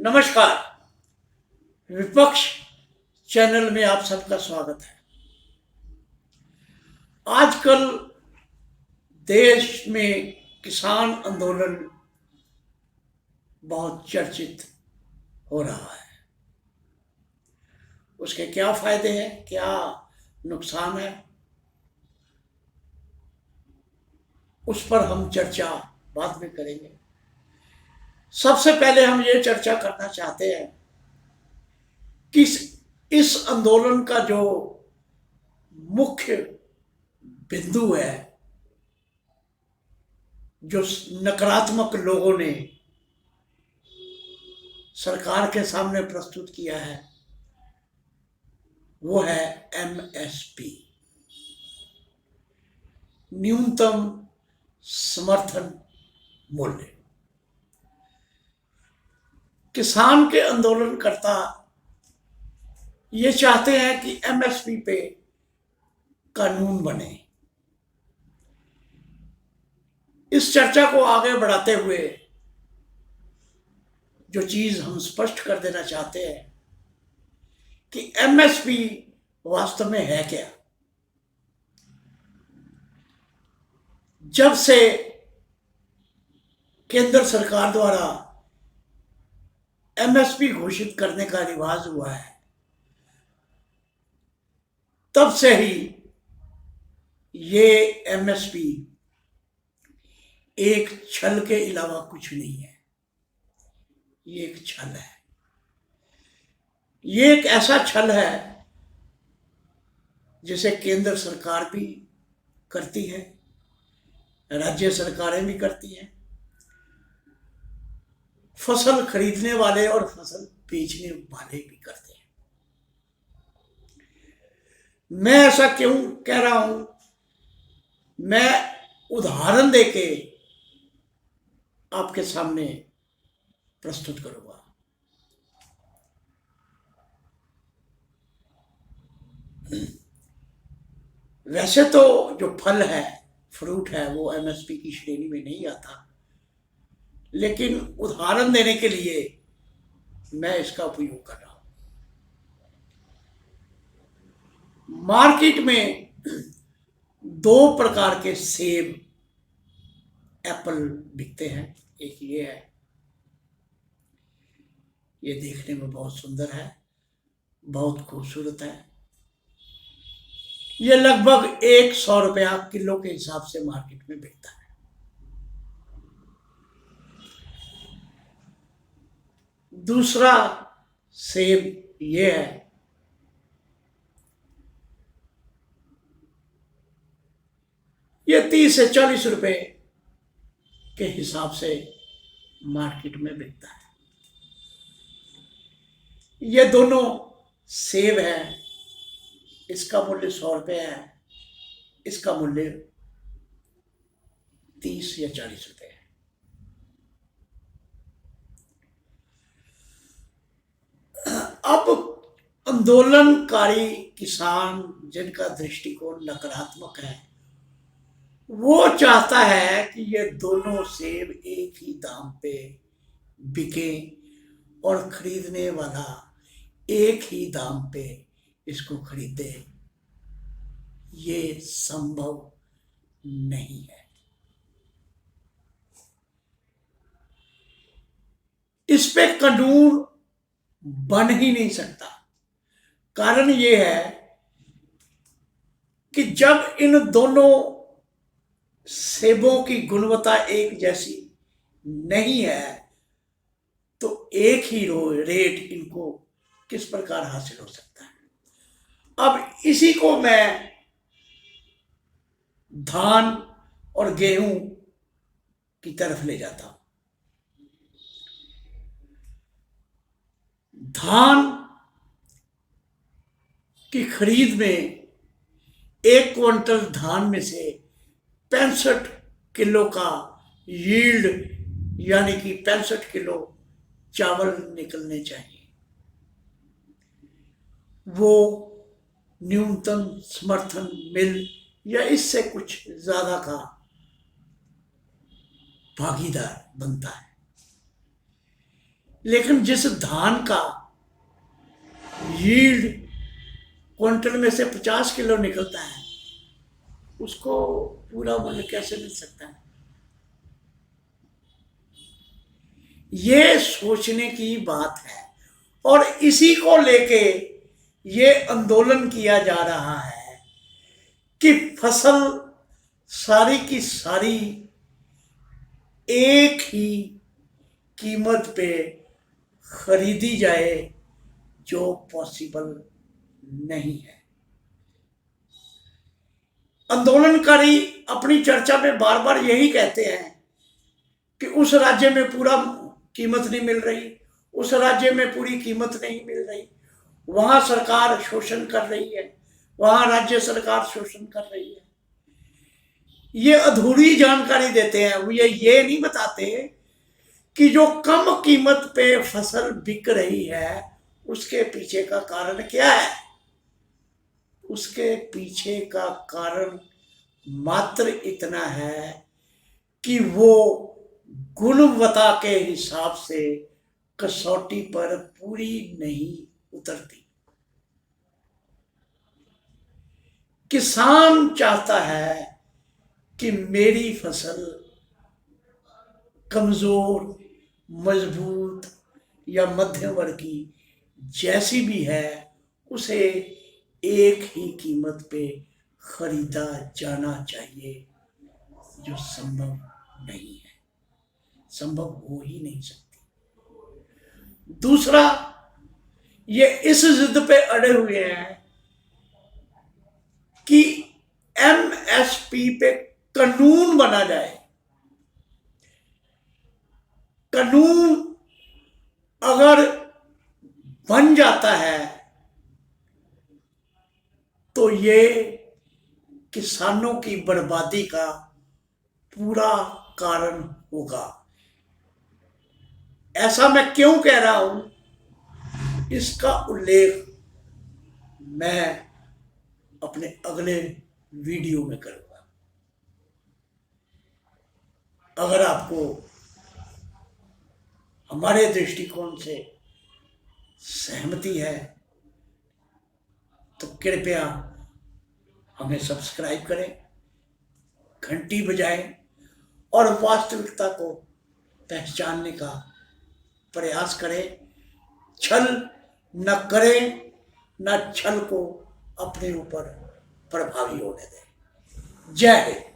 नमस्कार। विपक्ष चैनल में आप सबका स्वागत है। आजकल देश में किसान आंदोलन बहुत चर्चित हो रहा है। उसके क्या फायदे हैं, क्या नुकसान है, उस पर हम चर्चा बाद में करेंगे। सबसे पहले हम ये चर्चा करना चाहते हैं कि इस आंदोलन का जो मुख्य बिंदु है, जो नकारात्मक लोगों ने सरकार के सामने प्रस्तुत किया है, वो है एमएसपी, न्यूनतम समर्थन मूल्य। किसान के आंदोलनकर्ता ये चाहते हैं कि एमएसपी पे कानून बने। इस चर्चा को आगे बढ़ाते हुए जो चीज हम स्पष्ट कर देना चाहते हैं कि एमएसपी वास्तव में है क्या। जब से केंद्र सरकार द्वारा एमएसपी घोषित करने का रिवाज हुआ है, तब से ही ये एमएसपी एक छल के अलावा कुछ नहीं है। ये एक छल है। ये एक ऐसा छल है जिसे केंद्र सरकार भी करती है, राज्य सरकारें भी करती हैं, फसल खरीदने वाले और फसल बेचने वाले भी करते हैं। मैं ऐसा क्यों कह रहा हूं, मैं उदाहरण देके आपके सामने प्रस्तुत करूंगा। वैसे तो जो फल है, फ्रूट है, वो एमएसपी की श्रेणी में नहीं आता, लेकिन उदाहरण देने के लिए मैं इसका उपयोग कर रहा हूं। मार्केट में दो प्रकार के सेब, एप्पल बिकते हैं। एक ये है, ये देखने में बहुत सुंदर है, बहुत खूबसूरत है। ये लगभग 100 रुपया किलो के हिसाब से मार्केट में बिकता है। दूसरा सेब ये है, ये 30 से 40 रुपए के हिसाब से मार्केट में बिकता है। ये दोनों सेब है, इसका मूल्य 100 रुपये है, इसका मूल्य 30 या 40 रुपये है। अब आंदोलनकारी किसान जिनका दृष्टिकोण नकारात्मक है, वो चाहता है कि ये दोनों सेब एक ही दाम पे बिके और खरीदने वाला एक ही दाम पे इसको खरीदे। ये संभव नहीं है। इस पे कानून बन ही नहीं सकता। कारण ये है कि जब इन दोनों सेबों की गुणवत्ता एक जैसी नहीं है, तो एक ही रेट इनको किस प्रकार हासिल हो सकता है। अब इसी को मैं धान और गेहूं की तरफ ले जाता हूं। धान की खरीद में 1 क्विंटल धान में से 65 किलो का यील्ड, यानी कि 65 किलो चावल निकलने चाहिए। वो न्यूनतम समर्थन मिल या इससे कुछ ज्यादा का भागीदार बनता है। लेकिन जिस धान का यील्ड क्विंटल में से 50 किलो निकलता है, उसको पूरा मूल्य कैसे मिल सकता है? ये सोचने की बात है। और इसी को लेके ये आंदोलन किया जा रहा है कि फसल सारी की सारी एक ही कीमत पे खरीदी जाए, जो पॉसिबल नहीं है। आंदोलनकारी अपनी चर्चा में बार बार यही कहते हैं कि उस राज्य में पूरा कीमत नहीं मिल रही, उस राज्य में पूरी कीमत नहीं मिल रही, वहां सरकार शोषण कर रही है, वहां राज्य सरकार शोषण कर रही है। ये अधूरी जानकारी देते हैं। ये नहीं बताते कि जो कम कीमत पे फसल बिक रही है उसके पीछे का कारण क्या है। उसके पीछे का कारण मात्र इतना है कि वो गुणवत्ता के हिसाब से कसौटी पर पूरी नहीं उतरती। किसान चाहता है कि मेरी फसल कमजोर, मजबूत या मध्यम वर्ग की जैसी भी है, उसे एक ही कीमत पे खरीदा जाना चाहिए, जो संभव नहीं है, संभव हो ही नहीं सकती। दूसरा, ये इस जिद पे अड़े हुए हैं कि एमएसपी पे कानून बना जाए। कानून अगर बन जाता है तो ये किसानों की बर्बादी का पूरा कारण होगा। ऐसा मैं क्यों कह रहा हूं, इसका उल्लेख मैं अपने अगले वीडियो में करूंगा। अगर आपको हमारे दृष्टिकोण से सहमति है तो कृपया हमें सब्सक्राइब करें, घंटी बजाएं और वास्तविकता को पहचानने का प्रयास करें। छल न करें, न छल को अपने ऊपर प्रभावी होने दें। जय हिंद।